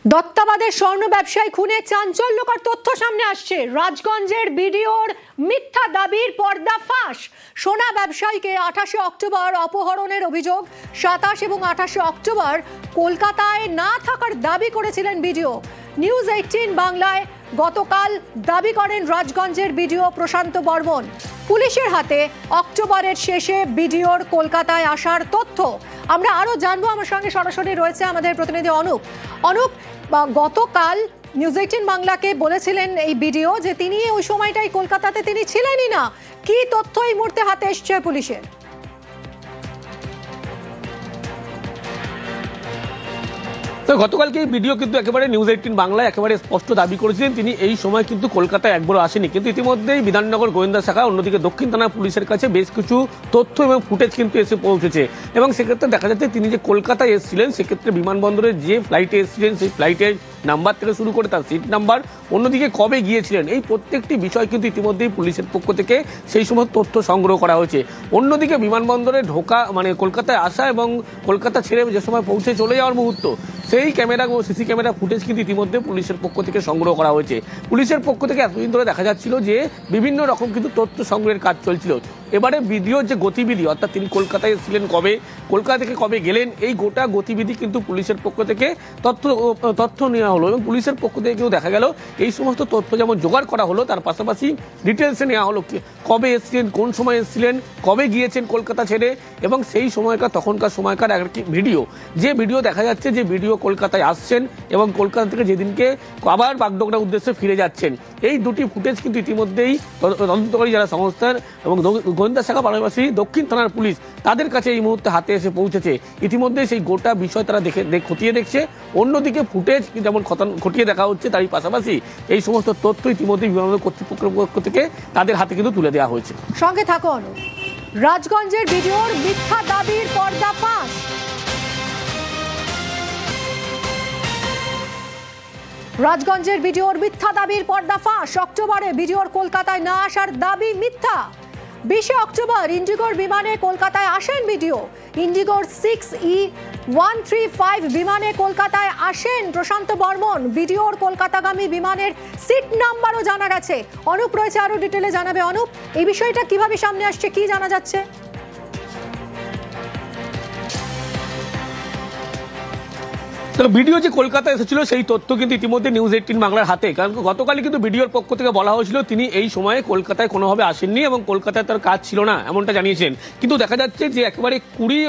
দত্তাবাদের স্বর্ণ ব্যবসায়ী খুনে চাঞ্চল্যকর তথ্য সামনে আসছে। রাজগঞ্জের বিডিওর মিথ্যা দাবির পর্দাফাঁস। সোনা ব্যবসায়ীকে 28 অক্টোবর অপহরণের অভিযোগ। 27 এবং 28 অক্টোবর কলকাতায় না থাকার দাবি করেছিলেন বিডিও। নিউজ 18 বাংলায় গতকাল দাবি করেন রাজগঞ্জের বিডিও প্রশান্ত বর্মন। পুলিশের হাতে অক্টোবরের শেষে বিডিওর কলকাতায় আসার তথ্য আমরা আরো জানবো। আমার সঙ্গে সরাসরি রয়েছে আমাদের প্রতিনিধি অনুপ। গতকাল নিউজ 18 বাংলাকে বলেছিলেন এই বিডিও যে তিনি ওই সময়টাই কলকাতাতে তিনি ছিলেনই না। কি তথ্য এই মুহূর্তে হাতে এসছে পুলিশের? তো গতকালকে ভিডিও কিন্তু একেবারে নিউজ 18 বাংলায় একেবারে স্পষ্ট দাবি করেছিলেন তিনি এই সময় কিন্তু কলকাতায় একবারও আসেনি। কিন্তু ইতিমধ্যেই বিধাননগর গোয়েন্দা শাখা অন্যদিকে দক্ষিণ থানা পুলিশের কাছে বেশ কিছু তথ্য এবং ফুটেজ কিন্তু এসে পৌঁছেছে এবং সেক্ষেত্রে দেখা যাচ্ছে তিনি যে কলকাতায় এসেছিলেন সেক্ষেত্রে বিমানবন্দরের যে ফ্লাইটে এসেছিলেন সেই ফ্লাইটের নাম্বার থেকে শুরু করে তার সিট নাম্বার, অন্যদিকে কবে গিয়েছিলেন, এই প্রত্যেকটি বিষয় কিন্তু ইতিমধ্যেই পুলিশের পক্ষ থেকে সেই সমস্ত তথ্য সংগ্রহ করা হয়েছে। অন্যদিকে বিমানবন্দরে ঢোকা মানে কলকাতায় আসা এবং কলকাতা ছেড়ে যে সময় পৌঁছে চলে যাওয়ার মুহূর্ত সেই ক্যামেরা ও সিসি ক্যামেরা ফুটেজ কিন্তু ইতিমধ্যে পুলিশের পক্ষ থেকে সংগ্রহ করা হয়েছে। পুলিশের পক্ষ থেকে এতদিন ধরে দেখা যাচ্ছিল যে বিভিন্ন রকম কিন্তু তথ্য সংগ্রহের কাজ চলছিল। এবারে ভিডিওর যে গতিবিধি, অর্থাৎ তিনি কলকাতায় এসেছিলেন কবে, কলকাতা থেকে কবে গেলেন, এই গোটা গতিবিধি কিন্তু পুলিশের পক্ষ থেকে তথ্য নেওয়া হলো এবং পুলিশের পক্ষ থেকে কিন্তু দেখা গেল এই সমস্ত তথ্য যেমন জোগাড় করা হলো তার পাশাপাশি ডিটেলসে নেওয়া হলো কবে এসেছিলেন, কোন সময় এসেছিলেন, কবে গিয়েছেন কলকাতা ছেড়ে এবং সেই সময়কার তখনকার সময়কার একটি ভিডিও, যে ভিডিও দেখা যাচ্ছে যে ভিডিও কলকাতায় আসছেন এবং কলকাতা থেকে যেদিনকে আবার বাগডোগরার উদ্দেশ্যে ফিরে যাচ্ছেন। এই দুটি ফুটেজ কিন্তু ইতিমধ্যেই তদন্তকারী যারা সংস্থার এবং গোয়েন্দা শাখা পাশাপাশি দক্ষিণ থানার পুলিশ তাদের কাছে এই মুহূর্তে হাতে এসে পৌঁছেছে। ইতিমধ্যে সেই গোটা বিষয় তারা খতিয়ে দেখছে। অন্যদিকে ফুটেজ যেমন খতিয়ে দেখা হচ্ছে, তারই পাশাপাশি এই সমস্ত তথ্য ইতিমধ্যে বিমানবন্দর কর্তৃপক্ষের পক্ষ থেকে তাদের হাতে কিন্তু তুলে দেওয়া হয়েছে। সঙ্গে থাকুন। রাজগঞ্জের ভিডিওর মিথ্যা দাবির পর্দাফাঁস। রাজগঞ্জের ভিডিওর মিথ্যা দাবির পর্দাফাঁস। অক্টোবরে ভিডিওর কলকাতায় না আসার দাবি মিথ্যা। 20 অক্টোবর ইন্ডিগোর বিমানে কলকাতায় আসেন ভিডিও। ইন্ডিগোর 6E135 বিমানে কলকাতায় আসেন প্রশান্ত বর্মন। ভিডিওর কলকাতাগামী বিমানের সিট নাম্বারও জানা গেছে। অনুপ রয়েছে, আরো ডিটেলে জানাবে। অনুপ, এই বিষয়টা কিভাবে সামনে আসছে, কি জানা যাচ্ছে? ভিডিও যে কলকাতা এসেছিল সেই তথ্য কিন্তু ইতিমধ্যে নিউজ 18 বাংলার হাতে, কারণ গতকালই কিন্তু ভিডিওর পক্ষ থেকে বলা হয়েছিল তিনি এই সময়ে কলকাতায় কোনোভাবে আসেননি এবং কলকাতায় তার কাজ ছিল না, এমনটা জানিয়েছেন। কিন্তু দেখা যাচ্ছে যে একেবারে 20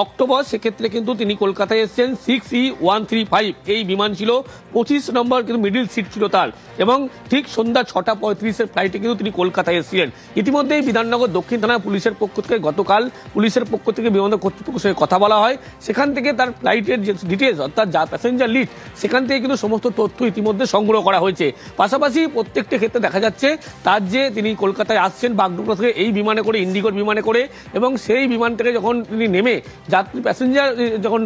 অক্টোবর সেক্ষেত্রে কিন্তু তিনি কলকাতায় এসেছেন। 6E135 এই বিমান ছিল, 25 নম্বর কিন্তু মিডিল সিট ছিল তার এবং ঠিক সন্ধ্যা 6:35 ফ্লাইটে কিন্তু তিনি কলকাতায় এসেছিলেন। ইতিমধ্যেই বিধাননগর দক্ষিণ থানা পুলিশের পক্ষ থেকে গতকাল পুলিশের পক্ষ থেকে বিমানবন্দর কর্তৃপক্ষের সঙ্গে কথা বলা হয়। সেখান থেকে তার ফ্লাইটের যে ডিটেলস অর্থাৎ প্যাসেঞ্জার লিস্ট সেখান থেকে কিন্তু সমস্ত তথ্য ইতিমধ্যে সংগ্রহ করা হয়েছে। পাশাপাশি প্রত্যেকটি ক্ষেত্রে দেখা যাচ্ছে তার যে তিনি কলকাতায় আসছেন বাগডোগরা থেকে এই বিমানে করে, ইন্ডিগোর বিমানে করে, এবং সেই বিমান থেকে যখন তিনি নেমে যাত্রী প্যাসেঞ্জার যখন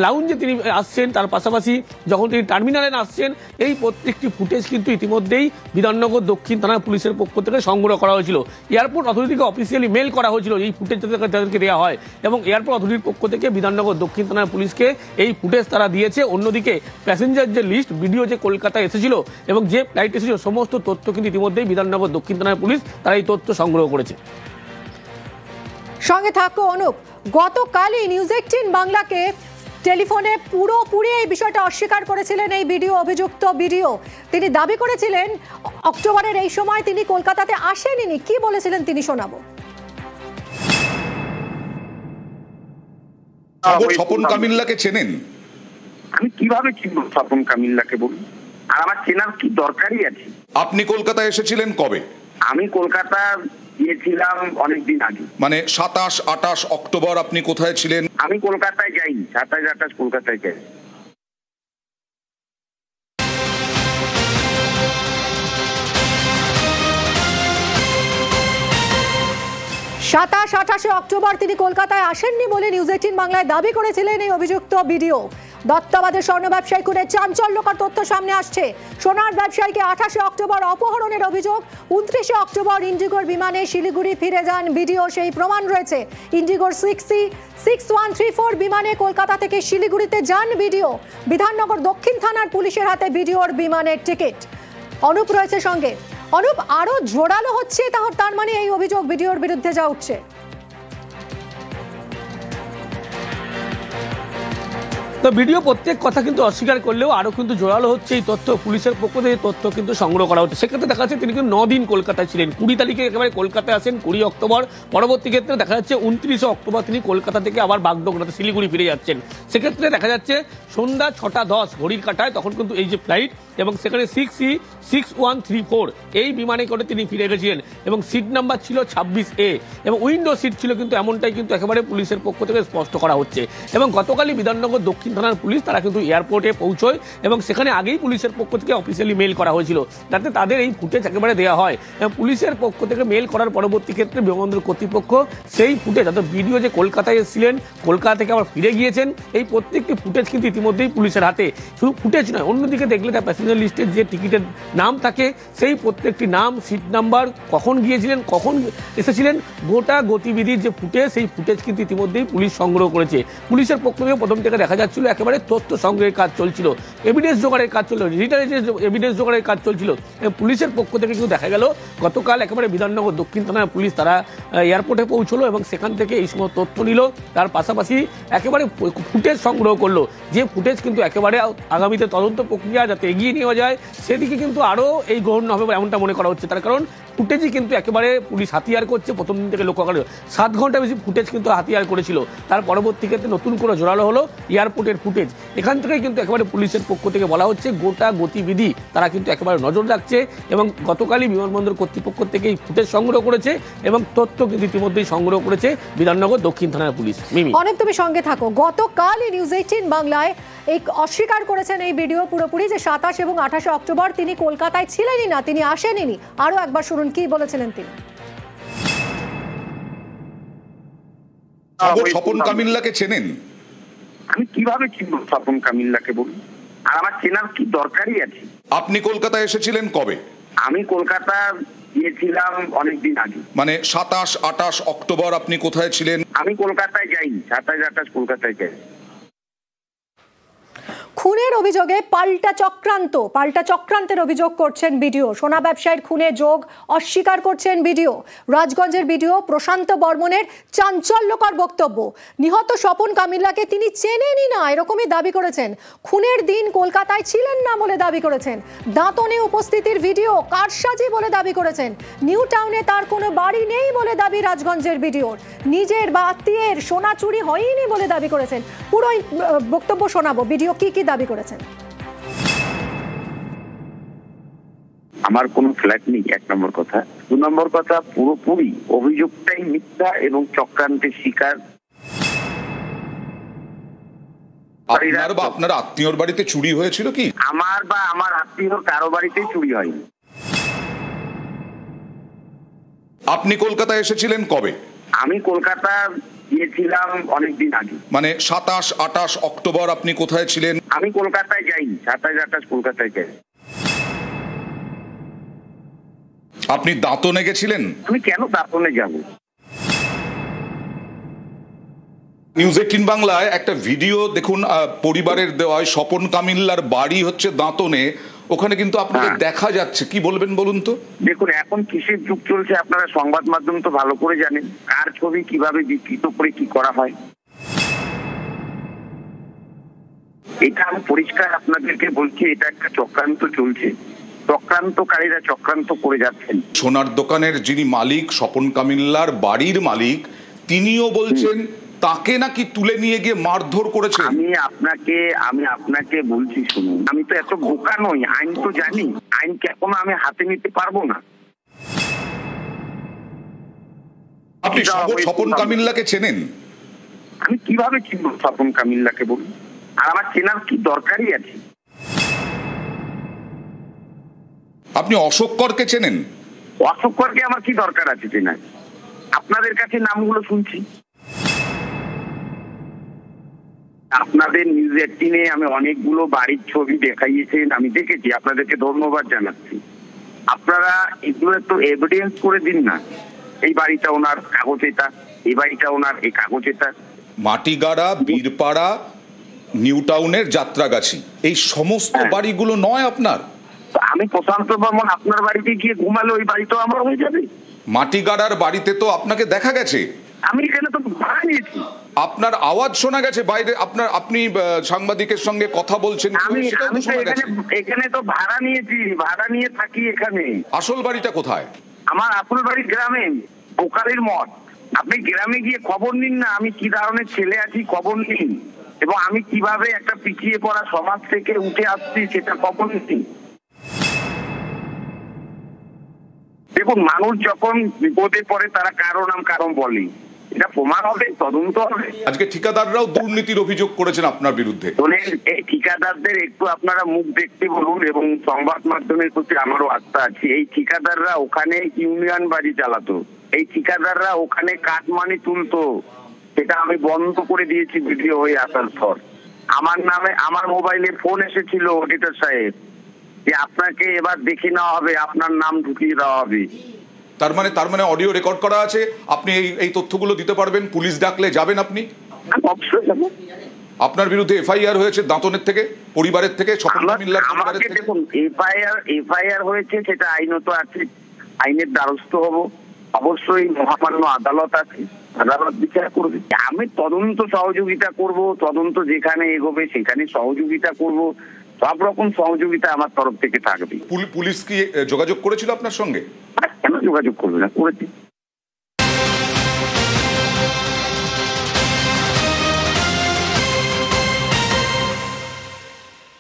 লাউঞ্জে তিনি আসছেন, তার পাশাপাশি যখন তিনি টার্মিনালে আসছেন, এই প্রত্যেকটি ফুটেজ কিন্তু ইতিমধ্যেই বিধাননগর দক্ষিণ থানা পুলিশের পক্ষ থেকে সংগ্রহ করা হয়েছিল। এয়ারপোর্ট অথরিটিকে অফিসিয়ালি মেল করা হয়েছিল এই ফুটেজ তাদেরকে দেওয়া হয় এবং এয়ারপোর্ট অথরিটির পক্ষ থেকে বিধাননগর দক্ষিণ থানার পুলিশকে এই ফুটেজ তারা দিয়েছে। অন্যদিকে প্যাসেঞ্জার যে লিস্ট, ভিডিও যে কলকাতায় এসেছিল এবং যে ফ্লাইট এসেছিল, সমস্ত তথ্য কিন্তু ইতিমধ্যেই বিধাননগর দক্ষিণ থানার পুলিশ তারা এই তথ্য সংগ্রহ করেছে। সঙ্গে থাকো অনুপ। গতকালই নিউজ 18 বাংলাকে টেলিফোনে পুরোপুরি এই বিষয়টা অস্বীকার করেছিলেন এই ভিডিও অভিযুক্ত ভিডিও। তিনি দাবি করেছিলেন অক্টোবরের এই সময় তিনি কলকাতাতে আসেননি। কি বলেছিলেন তিনি শোনাবো। স্বপন কামিল্লাকে চেনেন? আমি কিভাবে চিনব স্বপন কামিল্লাকে বলুন? আর আমার চেনার কি দরকারই আছে? আপনি কলকাতায় এসেছিলেন কবে? আমি কলকাতা গিয়েছিলাম অনেকদিন আগে, মানে 27-28 অক্টোবর আপনি কোথায় ছিলেন? আমি কলকাতায় যাইনি, 27-28 কলকাতায় যাই। 27-28 অক্টোবর তিনি কলকাতায় আসেননি বলে নিউজ 18 বাংলায় দাবি করেছিলেন এই অভিযুক্ত ভিডিও। দত্তাবাদের স্বর্ণ ব্যবসায়ী খুনের চাঞ্চল্যকর তথ্য সামনে আসছে। সোনার ব্যবসায়ীকে 28 অক্টোবর অপহরণের অভিযোগ। 29 অক্টোবর ইন্ডিগোর বিমানে শিলিগুড়ি ফিরে যান ভিডিও, সেই প্রমাণ রয়েছে। ইন্ডিগোর 6134 বিমানে কলকাতা থেকে শিলিগুড়িতে যান ভিডিও। বিধাননগর দক্ষিণ থানার পুলিশের হাতে ভিডিওর বিমানের টিকিট। অনুপ রয়েছে সঙ্গে। অনুপ, আরো জোরালো হচ্ছে তার মানে এই অভিযোগ ভিডিওর বিরুদ্ধে যা উঠছে। তো ভিডিও প্রত্যেক কথা কিন্তু অস্বীকার করলেও আরো কিন্তু জোরালো হচ্ছে এই তথ্য। পুলিশের পক্ষ থেকে তথ্য কিন্তু সংগ্রহ করা হচ্ছে। সেক্ষেত্রে দেখা যাচ্ছে তিনি কিন্তু 9 দিন কলকাতায় ছিলেন। 20 তারিখে একেবারে কলকাতায় আসেন 20 অক্টোবর। পরবর্তী ক্ষেত্রে দেখা যাচ্ছে 29 অক্টোবর তিনি কলকাতা থেকে আবার বাগডোগরাতে শিলিগুড়ি ফিরে যাচ্ছেন। সেক্ষেত্রে দেখা যাচ্ছে সন্ধ্যা 6:10 ঘড়ির কাঁটায় তখন কিন্তু এই যে ফ্লাইট এবং সেখানে 6134 এই বিমানে করে তিনি ফিরে গেছিলেন এবং সিট নাম্বার ছিল 26A এবং উইন্ডো সিট ছিল, কিন্তু এমনটাই কিন্তু একেবারে পুলিশের পক্ষ থেকে স্পষ্ট করা হচ্ছে। এবং গতকালই বিধাননগর দক্ষিণ থানার পুলিশ তারা কিন্তু এয়ারপোর্টে পৌঁছয় এবং সেখানে আগেই পুলিশের পক্ষ থেকে অফিসিয়ালি মেল করা হয়েছিল যাতে তাদের এই ফুটেজ একেবারে দেওয়া হয়। এবং পুলিশের পক্ষ থেকে মেল করার পরবর্তী ক্ষেত্রে বিমানবন্দর কর্তৃপক্ষ সেই ফুটেজ অর্থাৎ ভিডিও যে কলকাতায় এসেছিলেন, কলকাতা থেকে আবার ফিরে গিয়েছেন, এই প্রত্যেকটি ফুটেজ কিন্তু ইতিমধ্যেই পুলিশের হাতে। শুধু ফুটেজ নয়, অন্যদিকে দেখলে তার প্যাসেঞ্জার লিস্টের যে টিকিটের নাম থাকে সেই প্রত্যেকটি নাম, সিট নাম্বার, কখন গিয়েছিলেন, কখন এসেছিলেন, গোটা গতিবিধির যে ফুটেজ সেই ফুটেজ কিন্তু ইতিমধ্যেই পুলিশ সংগ্রহ করেছে। পুলিশের পক্ষ থেকে প্রথম থেকে দেখা যাচ্ছিল একেবারে তথ্য সংগ্রহের কাজ চলছিল, এভিডেন্স জোগাড়ের কাজ চলছিল, ডিজিটাল এভিডেন্স জোগাড়ের কাজ চলছিল। পুলিশের পক্ষ থেকে কিন্তু দেখা গেল গতকাল একেবারে বিধাননগর দক্ষিণ থানার পুলিশ তারা এয়ারপোর্টে পৌঁছলো এবং সেখান থেকে এই সময় তথ্য নিল। তার পাশাপাশি একেবারে ফুটেজ সংগ্রহ করলো, যে ফুটেজ কিন্তু একেবারে আগামীতে তদন্ত প্রক্রিয়া যাতে এগিয়ে নেওয়া যায় সেদিকে কিন্তু আরও এই গ্রহণ হবে এমনটা মনে করা হচ্ছে। তার কারণ ফুটেজই কিন্তু একেবারে পুলিশ হাতিয়ার করছে। প্রথম দিন থেকে লক্ষ্য করা 7 ঘন্টা বেশি ফুটেজ কিন্তু হাতিয়ার করেছিল। তার পরবর্তী ক্ষেত্রে নতুন করে জোরালো হলো এয়ারপোর্টের ফুটেজ। এখান থেকে কিন্তু একেবারে পুলিশের পক্ষ থেকে বলা হচ্ছে গোটা গতিবিধি তারা কিন্তু একেবারে নজর রাখছে এবং গতকালই বিমানবন্দর কর্তৃপক্ষ থেকে এই ফুটেজ সংগ্রহ করেছে এবং তথ্য কিন্তু ইতিমধ্যেই সংগ্রহ করেছে বিধাননগর দক্ষিণ থানার পুলিশ। মিমি, অনেক তুমি সঙ্গে থাকো। গতকালই নিউজ 18 বাংলায় এই অস্বীকার করেছেন এই ভিডিও পুরোপুরি যে 27 এবং 28 অক্টোবর তিনি কলকাতায় ছিলেনই না, তিনি আসেননি। আরো একবার শুনুন কি বলেছিলেন তিনি। স্বপন কামিল্লাকে চেনেন? আমি কিভাবে চিনবো স্বপন কামিল্লাকে বলুন? আর আমার চেনার কি দরকারই আছে? আপনি কলকাতায় এসেছিলেন কবে? আমি কলকাতা গিয়েছিলাম অনেকদিন আগে। মানে 27-28 অক্টোবর আপনি কোথায় ছিলেন? আমি কলকাতায় যাইনি, 27-28 কলকাতায় যাই। খুনের অভিযোগে পাল্টা চক্রান্তের অভিযোগ করছেন ভিডিও। সোনা ব্যবসায়ীর খুনে যোগ অস্বীকার করছেন ভিডিও। রাজগঞ্জের ভিডিও প্রশান্ত বর্মনের চাঞ্চল্যকর বক্তব্য। নিহত স্বপন কামিল্লাকে তিনি চেনেনই না এরকমই দাবি করেছেন। খুনের দিন কলকাতায় ছিলেন না বলে দাবি করেছেন। দাঁতনে উপস্থিতির ভিডিও কারসাজি বলে দাবি করেছেন। নিউ টাউনে তার কোনো বাড়ি নেই বলে দাবি রাজগঞ্জের ভিডিওর। নিজের বা আত্মীয়ের সোনা চুরি হয়নি বলে দাবি করেছেন। পুরো বক্তব্য শোনাবো, ভিডিও কি কি দাবি করেছেন। আমার কোনো ফ্ল্যাট নেই, 1 নম্বর কথা। 2 নম্বর কথা, পুরোপুরি অভিযোগটাই মিথ্যা এবং চক্রান্তের শিকার। আপনার বা আপনার আত্মীয়র বাড়িতে চুরি হয়েছিল কি? আমার বা আমার আত্মীয়র কারো বাড়িতেই চুরি হয়নি। আপনি কলকাতায় এসেছিলেন কবে? আমি কলকাতা গিয়েছিলাম অনেকদিন আগে। মানে 27-28 অক্টোবর আপনি কোথায় ছিলেন? আমি কলকাতায় যাইনি, 27-28 কলকাতায় যাই। আপনি দাঁতনে গেছিলেন? আমি কেন দাঁতনে যাব? নিউজ 18 বাংলায় একটা ভিডিও দেখুন, পরিবারের দেওয়া স্বপন কামিল্লার বাড়ি হচ্ছে দাঁতনে, ওখানে কিন্তু আপনাকে দেখা যাচ্ছে। কি বলবেন বলুন তো? দেখুন, এখন কিসের যুগ চলছে আপনারা সংবাদ মাধ্যম তো ভালো করে জানেন, কার ছবি কিভাবে বিকৃত করে কি করা হয়। এটা আমি পরিষ্কার আপনাদেরকে বলছি, এটা একটা চক্রান্ত চলছে, চক্রান্তকারীরা চক্রান্ত করে যাচ্ছেন। সোনার দোকানের যিনি মালিক, স্বপন কামিল্লার বাড়ির মালিক, তিনিও বলছেন তাকে নাকি তুলে নিয়ে গিয়ে মারধর করেছেন। আমি আপনাকে বলছি শুনুন, আমি তো এত বোকা নই, আইন তো জানি, আইনকে এখনো আমি হাতে নিতে পারবো না। আপনি স্বপন কামিল্লাকে চেনেন? আমি কিভাবে চিনবো স্বপন কামিল্লাকে বলুন? আর আমার চেনার কি দরকারই আছে? আপনি অশোক করকে চেনেন? অশোক করকে আমার কি দরকার আছে চেনার? আপনাদের কাছে নামগুলো শুনছি। আপনাদের নিউজ 18-এ আমি অনেকগুলো বাড়ির ছবি দেখাইয়েছেন, আমি দেখেছি, আপনাদেরকে ধন্যবাদ জানাচ্ছি। আপনারা এগুলো একটু এভিডেন্স করে দিন না, এই বাড়িটা ওনার কাগজ এটা, এই বাড়িটা ওনার এই কাগজ এটা। মাটিগাড়া, বীরপাড়া, নিউ টাউনের যাত্রাগাছি, এই সমস্ত বাড়িগুলো নয় আপনার? তো আমি প্রশান্ত বর্মন আপনার বাড়িতে গিয়ে ঘুমালে ওই বাড়িটাও আমার হয়ে যাবে? মাটিগাড়ার বাড়িতে তো আপনাকে দেখা গেছে, আমি এখানে তো ভাড়া নিয়েছি। আপনার আওয়াজ শোনা গেছে বাইরে, আপনি সাংবাদিকের সঙ্গে কথা বলছেন, আমি সেটাও তো শোনা গেছে। এখানে তো ভাড়া নিয়েছি, ভাড়া নিয়ে থাকি এখানে। আসল বাড়িটা কোথায়? আমার আসল বাড়ি গ্রামে, বোকালির মঠ। আপনি গ্রামে গিয়ে খবর নিন না, আমি কি ধরনের ছেলে আছি খবর নিন, এবং আমি কিভাবে একটা পিছিয়ে পড়া সমাজ থেকে উঠে আসছি সেটা খবর নিন। দেখুন, মানুষ যখন বিপদে পড়ে তারা কারণ বলে, এটা প্রমাণ হবে, তদন্ত হবে। আজকে ঠিকাদাররাও দুর্নীতির অভিযোগ করেছেন আপনার বিরুদ্ধে। এই ঠিকাদারদের একটু আপনারা মুখ দেখতে বলুন, এবং সংবাদ মাধ্যমের প্রতি আমারও আস্থা আছে। এই ঠিকাদাররা ওখানে ইউনিয়ন বাড়ি চালাতো, এই ঠিকাদাররা ওখানে কাটমানি তুলতো, সেটা আমি বন্ধ করে দিয়েছি ভিডিও হয়ে আসার পর। আমার নামে আমার মোবাইলে ফোন এসেছিল অডিটর সাহেব যে আপনাকে এবার দেখে নেওয়া হবে, আপনার নাম ঢুকিয়ে দেওয়া হবে। তার মানে অডিও রেকর্ড করা আছে, আপনি এই তথ্যগুলো দিতে পারবেন? পুলিশ ডাকলে যাবেন আপনি? অবশ্যই যাবো। আপনার বিরুদ্ধে এফআইআর হয়েছে দাঁতনের থেকে, পরিবারের থেকে, স্বপন কামিল্লার পরিবারের থেকে? দেখুন, এফআইআর হয়েছে, সেটা আইনত আছে, আইনের দ্বারস্থ হব। অবশ্যই মহামান্য আদালত আছে, আদালত বিচার করবে। আমি তদন্ত সহযোগিতা করব, তদন্ত যেখানে এগোবে সেখানে সহযোগিতা করব, সব রকম সহযোগিতা আমার তরফ থেকে থাকবে। পুলিশ কি যোগাযোগ করেছিল আপনার সঙ্গে? কেন যোগাযোগ করবে না, করেছি।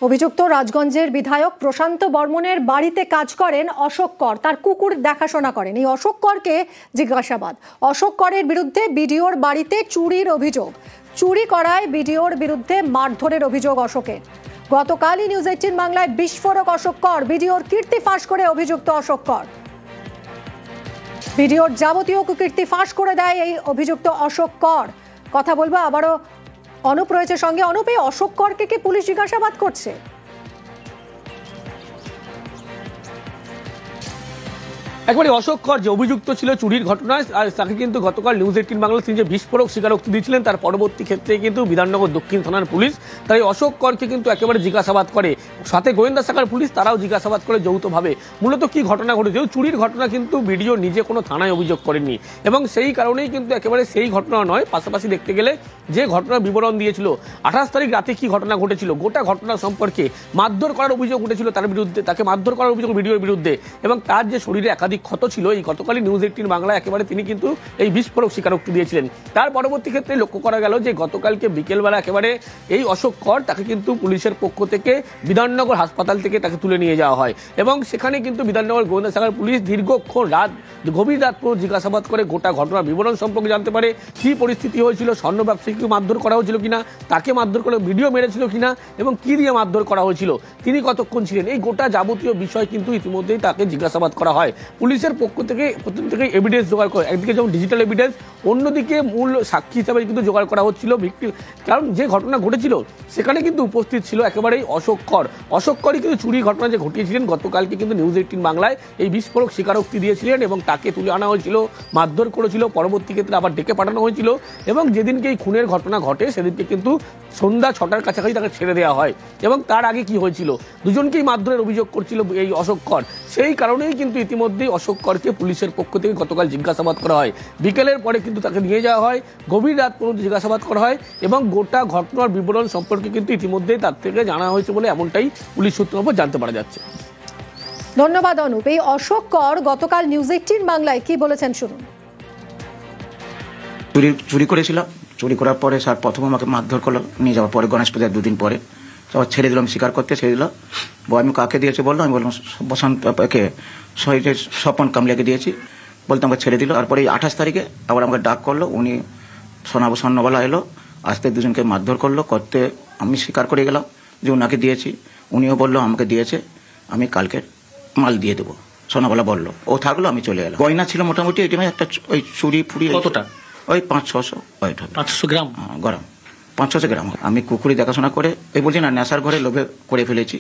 অভিযুক্ত রাজগঞ্জের বিধায়ক প্রশান্ত বর্মনের বাড়িতে কাজ করেন অশোক কর, তার কুকুর দেখাশোনা করেন। এই অশোক করকে জিজ্ঞাসাবাদ। অশোক করের বিরুদ্ধে বিডিওর বাড়িতে চুরির অভিযোগ, চুরি করায় বিডিওর বিরুদ্ধে মারধরের অভিযোগ অশোকের। গতকালই নিউজ 18 বাংলায় বিস্ফোরক অশোক কর, বিডিওর কীর্তি ফাঁস করে অভিযুক্ত অশোক কর। বিডিওর যাবতীয় কুকীর্তি ফাঁস করে দেয় এই অভিযুক্ত অশোক কর। কথা বলবো আবারও অনুপ রয়েছে সঙ্গে। অনুপ, এই অশোক করকে কি পুলিশ জিজ্ঞাসাবাদ করছে? একবারে অশোক কর যে অভিযুক্ত ছিল চুরির ঘটনায়, আর তাকে কিন্তু গতকাল নিউজ 18 বাংলা তিনি যে বিস্ফোরক স্বীকারোক্তি দিয়েছিলেন, তার পরবর্তী ক্ষেত্রে কিন্তু বিধাননগর দক্ষিণ থানার পুলিশ তাই অশোক করকে কিন্তু একেবারে জিজ্ঞাসাবাদ করে, সাথে গোয়েন্দা শাখার পুলিশ তারাও জিজ্ঞাসাবাদ করে যৌথভাবে। মূলত কি ঘটনা ঘটেছে? চুরির ঘটনা কিন্তু ভিডিও নিজে কোনো থানায় অভিযোগ করেননি, এবং সেই কারণেই কিন্তু একেবারে সেই ঘটনা নয়, পাশাপাশি দেখতে গেলে যে ঘটনার বিবরণ দিয়েছিল 28 তারিখ রাতে কি ঘটনা ঘটেছিল, গোটা ঘটনা সম্পর্কে মারধর করার অভিযোগ উঠেছিল তার বিরুদ্ধে, তাকে মারধর করার অভিযোগ ভিডিওর বিরুদ্ধে, এবং তার যে শরীরে একাধিক ক্ষত ছিল। এই গতকালই নিউজ 18 বাংলা একেবারে তিনি কিন্তু এই বিস্ফোরক স্বীকারোক্তি দিয়েছিলেন। তার পরবর্তী ক্ষেত্রে লক্ষ্য করা গেল যে গতকালকে বিকেলবেলা একেবারে এই অশোক কর তাকে কিন্তু পুলিশের পক্ষ থেকে বিধাননগর হাসপাতাল থেকে তাকে তুলে নিয়ে যাওয়া হয়, এবং সেখানে কিন্তু বিধাননগর গোয়েন্দা শাখার পুলিশ দীর্ঘক্ষণ গভীর রাত পর্যন্ত জিজ্ঞাসাবাদ করে গোটা ঘটনার বিবরণ সম্পর্কে জানতে পারে। কি পরিস্থিতি হয়েছিল, স্বর্ণ ব্যবসায়ীকে মারধর করা হয়েছিল কিনা, তাকে মারধর করে ভিডিও মেরেছিল কিনা, এবং কি দিয়ে মারধর করা হয়েছিল, তিনি কতক্ষণ ছিলেন, এই গোটা যাবতীয় বিষয় কিন্তু ইতিমধ্যেই তাকে জিজ্ঞাসাবাদ করা হয়। পুলিশের পক্ষ থেকে প্রথম থেকে এভিডেন্স জোগাড় করে, একদিকে যেমন ডিজিটাল এভিডেন্স, অন্যদিকে মূল সাক্ষী হিসাবে কিন্তু জোগাড় করা হচ্ছিল ভিক্টিম, কারণ যে ঘটনা ঘটেছিল সেখানে কিন্তু উপস্থিত ছিল একেবারেই অশোক কর। অশোক করই কিন্তু চুরি ঘটনা যে ঘটিয়েছিলেন, গতকালকে কিন্তু নিউজ 18 বাংলায় এই বিস্ফোরক স্বীকারোক্তি দিয়েছিলেন, এবং তাকে তুলে আনা হয়েছিল, মারধর করেছিল, পরবর্তী ক্ষেত্রে আবার ডেকে পাঠানো হয়েছিল, এবং যেদিনকে এই খুনের ঘটনা ঘটে সেদিনকে কিন্তু সন্ধ্যা 6টার কাছাকাছি তাকে ছেড়ে দেওয়া হয়। এবং তার আগে কি হয়েছিল, দুজনকেই মারধরের অভিযোগ করছিল এই অশোক কর, সেই কারণেই কিন্তু ইতিমধ্যেই অশোক করকে পুলিশের পক্ষ থেকে গতকাল জিজ্ঞাসাবাদ করা হয়। বিকেলের পরে কিন্তু তাকে নিয়ে যাওয়া হয়, গভীর রাত পর্যন্ত জিজ্ঞাসাবাদ করা হয়, এবং গোটা ঘটনার বিবরণ সম্পর্কে কিন্তু ইতিমধ্যেই তার থেকে জানা হয়েছে বলে এমনটাই পুলিশ সূত্রের উপর জানতে পারা যাচ্ছে। ধন্যবাদ অনুপ। এই অশোক কর গতকাল নিউজ 18 বাংলায় কি বলেছেন শুনুন। চুরি করেছিল, চুরি করার পরে স্যার প্রথম আমাকে মারধর করলো, নিয়ে যাওয়ার পরে গণেশ পূজার 2 দিন পরে আবার ছেড়ে দিলাম, স্বীকার করতে ছেড়ে দিল। আমি কাকে দিয়েছে বললো, আমি বললাম বসন্তকে স্বপন কামলিয়াকে দিয়েছি, বলতে আমাকে ছেড়ে দিল। তারপরে 28 তারিখে আবার আমাকে ডাক করলো, উনি স্বর্ণবালা এলো, আসতে দুজনকে মারধর করলো, করতে আমি স্বীকার করে গেলাম যে ওনাকে দিয়েছি, উনিও বললো আমাকে দিয়েছে, আমি কালকে মাল দিয়ে দেবো, সোনাবালা বললো। ও থাকলো, আমি চলে গেলাম। গয়না ছিল মোটামুটি এটিএমে একটা, ওই চুরি ফুরি কতটা, ওই 500-600 ওয়েট হবে, 500 গ্রাম গ্রাম। 500 গ্রাম। আমি কুকুরি দেখাশোনা করে এই বলছি না নেশার ঘরে লোভে করে ফেলেছি।